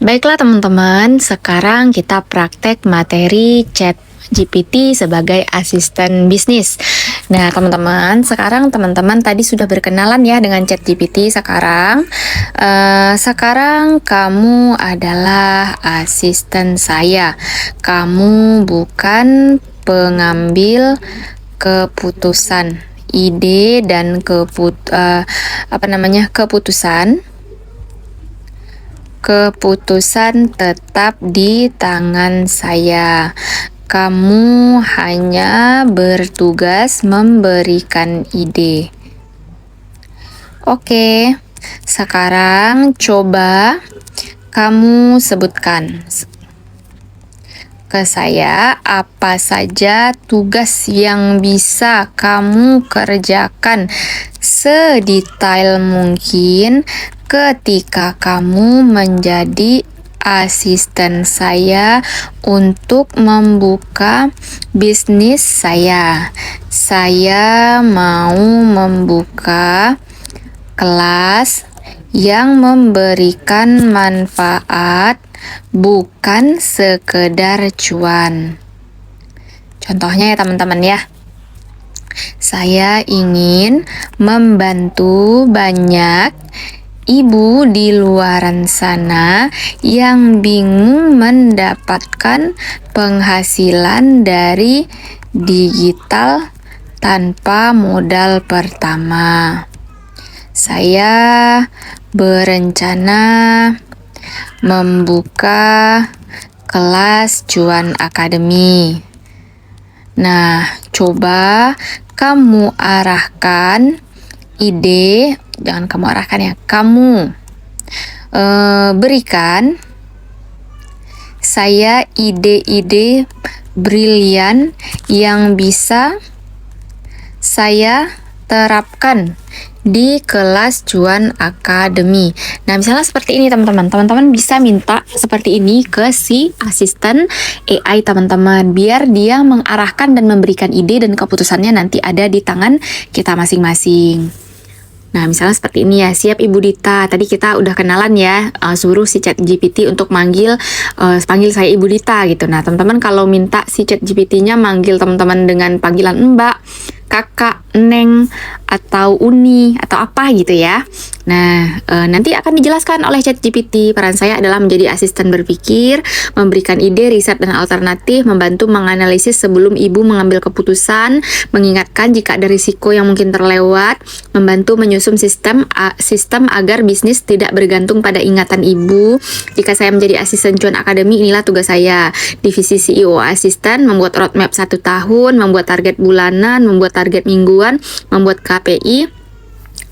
Baiklah teman-teman, sekarang kita praktek materi Chat GPT sebagai asisten bisnis. Nah teman-teman, sekarang teman-teman tadi sudah berkenalan ya dengan Chat GPT. Sekarang kamu adalah asisten saya. Kamu bukan pengambil keputusan, ide dan keputusan tetap di tangan saya. Kamu hanya bertugas memberikan ide. Oke, sekarang coba kamu sebutkan ke saya apa saja tugas yang bisa kamu kerjakan sedetail mungkin ketika kamu menjadi asisten saya untuk membuka bisnis saya. Saya mau membuka kelas yang memberikan manfaat, bukan sekedar cuan. Contohnya ya teman-teman ya. Saya ingin membantu banyak ibu di luaran sana yang bingung mendapatkan penghasilan dari digital tanpa modal pertama. Saya berencana membuka kelas Cuan Academy. Nah, coba kamu arahkan ide, jangan kamu arahkan ya, kamu berikan saya ide-ide brilian yang bisa saya terapkan di kelas Cuan Academy. Nah, misalnya seperti ini teman-teman. Teman-teman bisa minta seperti ini ke si asisten AI teman-teman, biar dia mengarahkan dan memberikan ide dan keputusannya nanti ada di tangan kita masing-masing. Nah, misalnya seperti ini ya. Siap Ibu Dita. Tadi kita udah kenalan ya, suruh si Chat GPT untuk panggil saya Ibu Dita gitu. Nah, teman-teman kalau minta si Chat GPT-nya manggil teman-teman dengan panggilan Mbak, Kakak, Neng, atau Uni, atau apa gitu ya. Nah, nanti akan dijelaskan oleh ChatGPT. Peran saya adalah menjadi asisten berpikir, memberikan ide, riset, dan alternatif, membantu menganalisis sebelum ibu mengambil keputusan, mengingatkan jika ada risiko yang mungkin terlewat, membantu menyusun sistem agar bisnis tidak bergantung pada ingatan ibu. Jika saya menjadi asisten Cuan Academy, inilah tugas saya. Divisi CEO asisten, membuat roadmap 1 tahun, membuat target bulanan, membuat target mingguan, membuat KPI,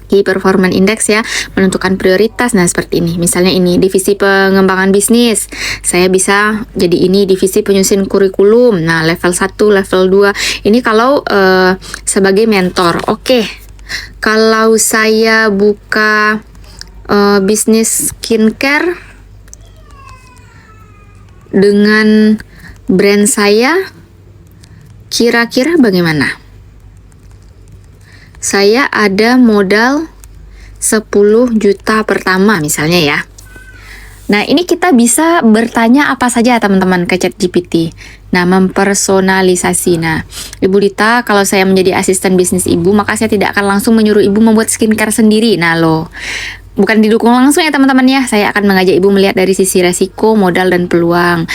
Key Performance Index ya, menentukan prioritas. Nah, seperti ini. Misalnya ini, divisi pengembangan bisnis. Saya bisa jadi ini divisi penyusun kurikulum. Nah, level 1, level 2. Ini kalau sebagai mentor. Oke. Kalau saya buka bisnis skincare dengan brand saya, kira-kira bagaimana? Saya ada modal 10 juta pertama misalnya ya. Nah, ini kita bisa bertanya apa saja teman-teman ke ChatGPT. Nah, mempersonalisasi. Nah, Ibu Dita, kalau saya menjadi asisten bisnis ibu, maka saya tidak akan langsung menyuruh ibu membuat skincare sendiri. Nah, bukan didukung langsung ya teman-teman ya. Saya akan mengajak ibu melihat dari sisi resiko, modal, dan peluang.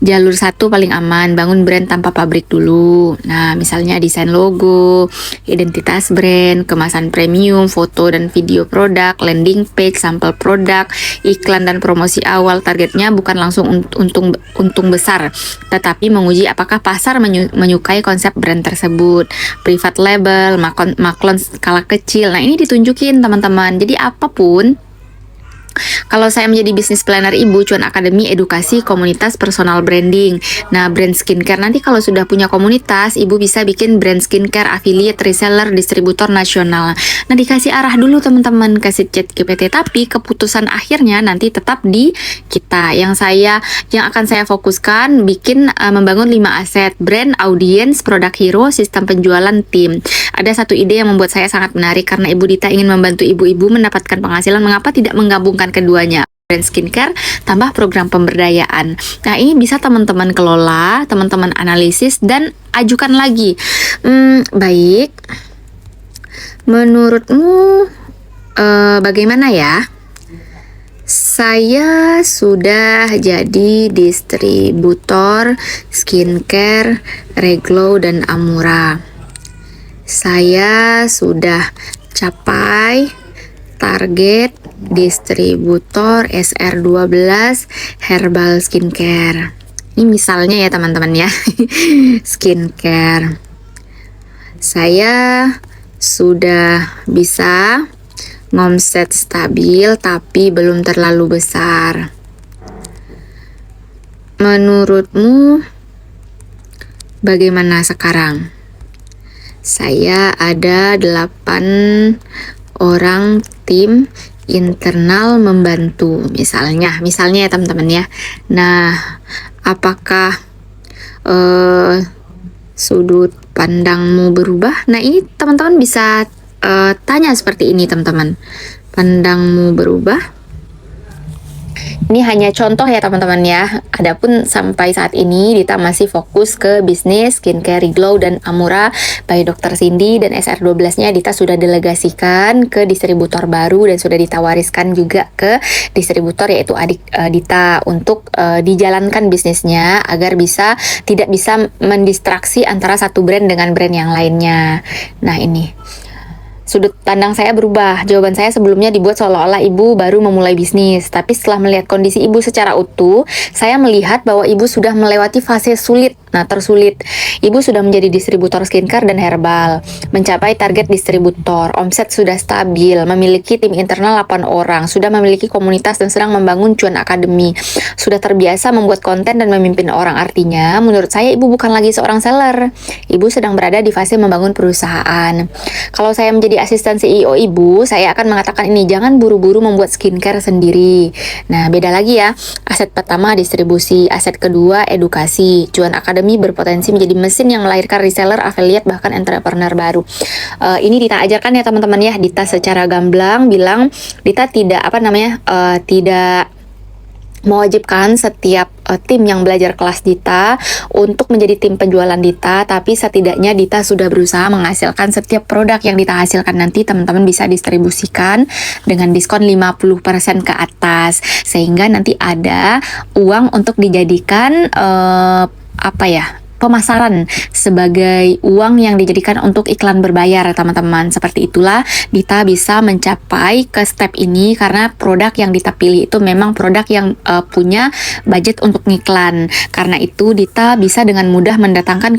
Jalur 1 paling aman, bangun brand tanpa pabrik dulu. Nah, misalnya desain logo, identitas brand, kemasan premium, foto dan video produk, landing page, sampel produk, iklan dan promosi awal. Targetnya bukan langsung untung besar, tetapi menguji apakah pasar menyukai konsep brand tersebut. Private label, maklon skala kecil. Nah, ini ditunjukin teman-teman. Jadi apapun, kalau saya menjadi bisnis planner ibu, Cuan Academy edukasi komunitas personal branding. Nah, brand skincare nanti kalau sudah punya komunitas, ibu bisa bikin brand skincare, affiliate, reseller, distributor nasional. Nah, dikasih arah dulu teman-teman ke ChatGPT, tapi keputusan akhirnya nanti tetap di kita. Yang akan saya fokuskan membangun 5 aset: brand, audience, produk hero, sistem penjualan, tim. Ada satu ide yang membuat saya sangat menarik karena Ibu Dita ingin membantu ibu-ibu mendapatkan penghasilan. Mengapa tidak menggabungkan keduanya? dan skincare tambah program pemberdayaan. Nah, ini bisa teman-teman kelola, teman-teman analisis dan ajukan lagi. Baik, menurutmu bagaimana ya? Saya sudah jadi distributor skincare Reglow dan Amura. Saya sudah capai target distributor SR12 herbal skincare. Ini misalnya ya teman-teman ya. Skincare. Saya sudah bisa ngomset stabil tapi belum terlalu besar. Menurutmu bagaimana sekarang? Saya ada 8 orang tim internal membantu, misalnya ya teman-teman ya. Nah, apakah sudut pandangmu berubah? Nah, ini teman-teman bisa tanya seperti ini teman-teman. Pandangmu berubah? Ini hanya contoh ya teman-teman ya. Adapun sampai saat ini Dita masih fokus ke bisnis skincare Reglow dan Amura by Dr. Cindy, dan SR12-nya Dita sudah delegasikan ke distributor baru dan sudah ditawariskan juga ke distributor yaitu adik Dita untuk dijalankan bisnisnya agar tidak bisa mendistraksi antara satu brand dengan brand yang lainnya. Nah, ini sudut pandang saya berubah. Jawaban saya sebelumnya dibuat seolah-olah ibu baru memulai bisnis. Tapi setelah melihat kondisi ibu secara utuh, saya melihat bahwa ibu sudah melewati fase sulit. Nah, tersulit. Ibu sudah menjadi distributor skincare dan herbal, mencapai target distributor, omset sudah stabil, memiliki tim internal 8 orang, sudah memiliki komunitas dan sedang membangun Cuan Academy, sudah terbiasa membuat konten dan memimpin orang. Artinya, menurut saya ibu bukan lagi seorang seller. Ibu sedang berada di fase membangun perusahaan. Kalau saya menjadi asisten CEO ibu, saya akan mengatakan ini, jangan buru-buru membuat skincare sendiri. Nah, beda lagi ya. Aset pertama distribusi, aset kedua edukasi. Cuan Academy berpotensi menjadi mesin yang melahirkan reseller, affiliate, bahkan entrepreneur baru. Ini Dita ajarkan ya teman-teman ya. Dita secara gamblang bilang Dita tidak tidak mewajibkan setiap tim yang belajar kelas Dita untuk menjadi tim penjualan Dita, tapi setidaknya Dita sudah berusaha menghasilkan setiap produk yang Dita hasilkan nanti teman-teman bisa distribusikan dengan diskon 50% ke atas, sehingga nanti ada uang untuk dijadikan pemasaran sebagai uang yang dijadikan untuk iklan berbayar teman-teman. Seperti itulah Dita bisa mencapai ke step ini karena produk yang Dita pilih itu memang produk yang punya budget untuk ngiklan. Karena itu Dita bisa dengan mudah mendatangkan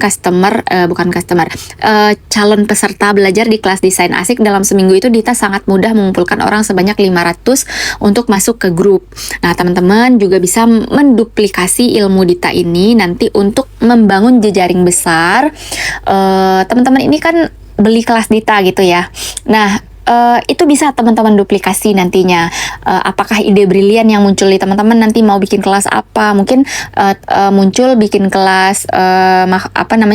calon peserta belajar di kelas desain asik. Dalam seminggu itu Dita sangat mudah mengumpulkan orang sebanyak 500 untuk masuk ke grup. Nah, teman-teman juga bisa menduplikasi ilmu Dita ini nanti untuk membangun jejaring besar. Teman-teman ini kan beli kelas Dita gitu ya. Nah, itu bisa teman-teman duplikasi nantinya. Apakah ide brilian yang muncul di teman-teman nanti mau bikin kelas apa? Mungkin muncul bikin kelas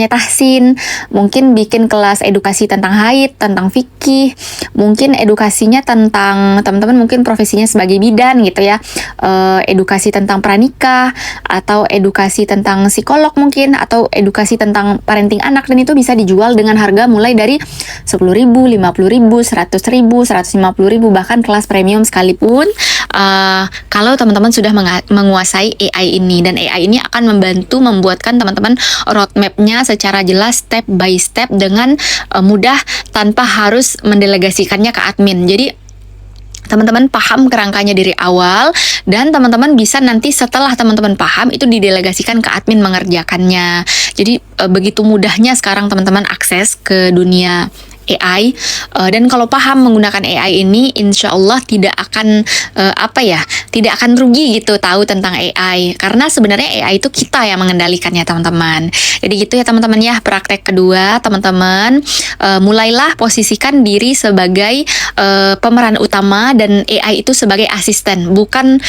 tahsin, mungkin bikin kelas edukasi tentang haid, tentang fikih, mungkin edukasinya tentang teman-teman mungkin profesinya sebagai bidan gitu ya. Edukasi tentang pranikah atau edukasi tentang psikolog mungkin, atau edukasi tentang parenting anak, dan itu bisa dijual dengan harga mulai dari 10.000, 50.000, 100.000, 150.000, bahkan kelas premium sekalipun. Kalau teman-teman sudah menguasai AI ini, dan AI ini akan membantu membuatkan teman-teman roadmap-nya secara jelas step by step dengan mudah tanpa harus mendelegasikannya ke admin. Jadi teman-teman paham kerangkanya dari awal, dan teman-teman bisa nanti setelah teman-teman paham itu didelegasikan ke admin mengerjakannya. Jadi begitu mudahnya sekarang teman-teman akses ke dunia AI, dan kalau paham menggunakan AI ini, insya Allah tidak akan tidak akan rugi gitu tahu tentang AI, karena sebenarnya AI itu kita yang mengendalikannya teman-teman. Jadi gitu ya teman-teman ya. Praktek kedua teman-teman, mulailah posisikan diri sebagai pemeran utama dan AI itu sebagai asisten, bukan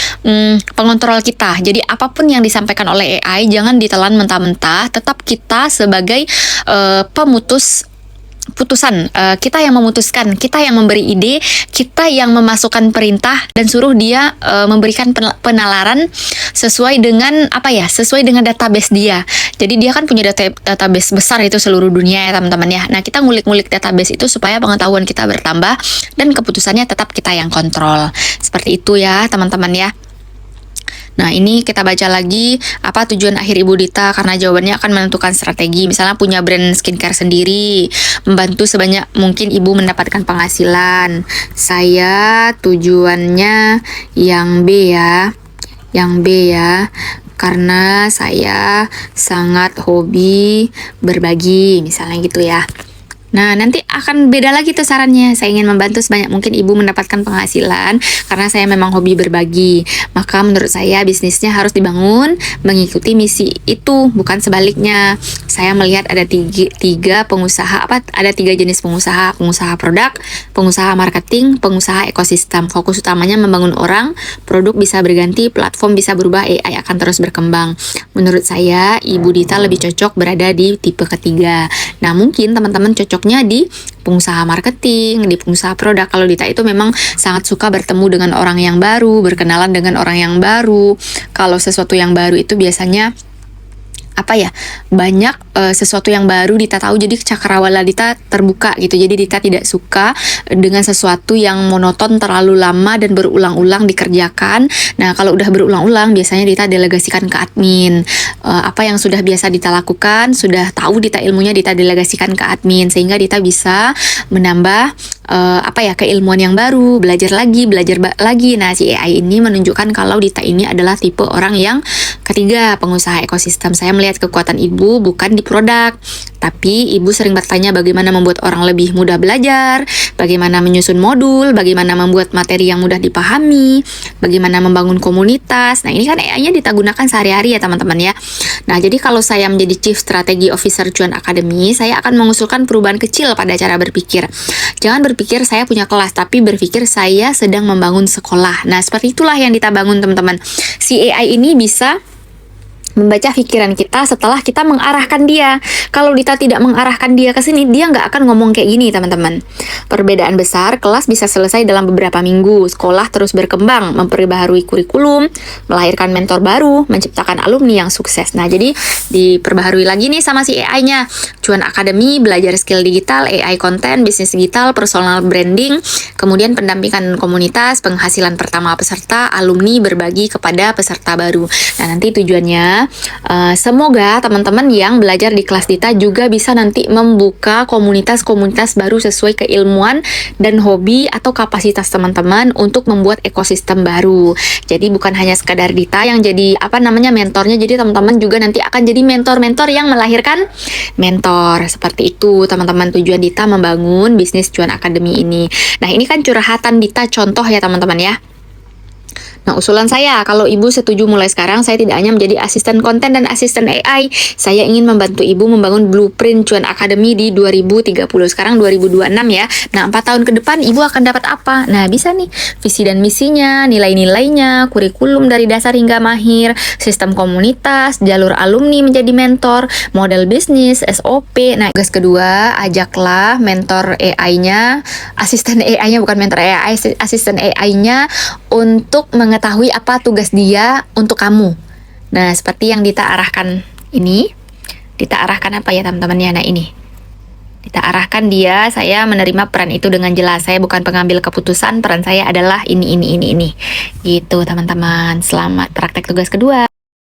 pengontrol kita. Jadi apapun yang disampaikan oleh AI jangan ditelan mentah-mentah, tetap kita sebagai pemutus putusan, kita yang memutuskan, kita yang memberi ide, kita yang memasukkan perintah dan suruh dia memberikan penalaran sesuai dengan sesuai dengan database dia. Jadi dia kan punya database besar itu seluruh dunia ya teman-teman ya. Nah, kita ngulik-ngulik database itu supaya pengetahuan kita bertambah dan keputusannya tetap kita yang kontrol. Seperti itu ya teman-teman ya. Nah, ini kita baca lagi apa tujuan akhir Ibu Dita, karena jawabannya akan menentukan strategi. Misalnya punya brand skincare sendiri, membantu sebanyak mungkin Ibu mendapatkan penghasilan. Saya tujuannya yang B ya. Yang B ya. Karena saya sangat hobi berbagi, misalnya gitu ya. Nah, nanti akan beda lagi tuh sarannya. Saya ingin membantu sebanyak mungkin ibu mendapatkan penghasilan karena saya memang hobi berbagi. Maka menurut saya bisnisnya harus dibangun mengikuti misi itu, bukan sebaliknya. Saya melihat ada tiga pengusaha, ada tiga jenis pengusaha: pengusaha produk, pengusaha marketing, pengusaha ekosistem. Fokus utamanya membangun orang, produk bisa berganti, platform bisa berubah, AI akan terus berkembang. Menurut saya, Ibu Dita lebih cocok berada di tipe ketiga. Nah, mungkin teman-teman cocoknya di pengusaha marketing, di pengusaha produk. Kalau Dita itu memang sangat suka bertemu dengan orang yang baru, berkenalan dengan orang yang baru. Kalau sesuatu yang baru itu biasanya banyak sesuatu yang baru Dita tahu, jadi cakrawala Dita terbuka gitu. Jadi Dita tidak suka dengan sesuatu yang monoton terlalu lama dan berulang-ulang dikerjakan. Nah, kalau udah berulang-ulang biasanya Dita delegasikan ke admin. Apa yang sudah biasa Dita lakukan, sudah tahu Dita ilmunya, Dita delegasikan ke admin sehingga Dita bisa menambah keilmuan yang baru, belajar lagi. Nah, si AI ini menunjukkan kalau Dita ini adalah tipe orang yang ketiga, pengusaha ekosistem. Saya melihat kekuatan ibu bukan di produk, tapi ibu sering bertanya bagaimana membuat orang lebih mudah belajar, bagaimana menyusun modul, bagaimana membuat materi yang mudah dipahami, bagaimana membangun komunitas. Nah, ini kan AI-nya Dita gunakan sehari-hari ya teman-teman ya. Nah, jadi kalau saya menjadi Chief Strategy Officer Cuan Academy, saya akan mengusulkan perubahan kecil pada cara berpikir. Jangan berpikir saya punya kelas, tapi berpikir saya sedang membangun sekolah. Nah, seperti itulah yang Dita bangun teman-teman. Si AI ini bisa membaca pikiran kita setelah kita mengarahkan dia. Kalau Dita tidak mengarahkan dia ke sini, dia nggak akan ngomong kayak gini, teman-teman. Perbedaan besar, kelas bisa selesai dalam beberapa minggu. Sekolah terus berkembang, memperbaharui kurikulum, melahirkan mentor baru, menciptakan alumni yang sukses. Nah, jadi diperbaharui lagi nih sama si AI-nya. Cuan Academy, belajar skill digital, AI konten, bisnis digital, personal branding, kemudian pendampingan komunitas, penghasilan pertama peserta, alumni berbagi kepada peserta baru. Nah, nanti tujuannya semoga teman-teman yang belajar di kelas Dita juga bisa nanti membuka komunitas-komunitas baru sesuai keilmuan dan hobi atau kapasitas teman-teman untuk membuat ekosistem baru. Jadi bukan hanya sekadar Dita yang jadi mentornya, jadi teman-teman juga nanti akan jadi mentor-mentor yang melahirkan mentor. Seperti itu teman-teman tujuan Dita membangun bisnis Cuan Academy ini. Nah, ini kan curhatan Dita contoh ya teman-teman ya. Nah, usulan saya, kalau ibu setuju mulai sekarang, saya tidak hanya menjadi asisten konten dan asisten AI, saya ingin membantu ibu membangun blueprint Cuan Academy di 2030. Sekarang 2026 ya. Nah, 4 tahun ke depan ibu akan dapat apa? Nah, bisa nih, visi dan misinya, nilai-nilainya, kurikulum dari dasar hingga mahir, sistem komunitas, jalur alumni menjadi mentor, model bisnis, SOP. Nah, tugas kedua, ajaklah mentor AI-nya, asisten AI-nya, bukan mentor AI, asisten AI-nya untuk mengetahui apa tugas dia untuk kamu. Nah, seperti yang Dita arahkan ini. Dita arahkan apa ya teman-teman ya? Nah, ini. Dita arahkan dia, saya menerima peran itu dengan jelas. Saya bukan pengambil keputusan, peran saya adalah ini. Gitu teman-teman. Selamat praktek tugas kedua.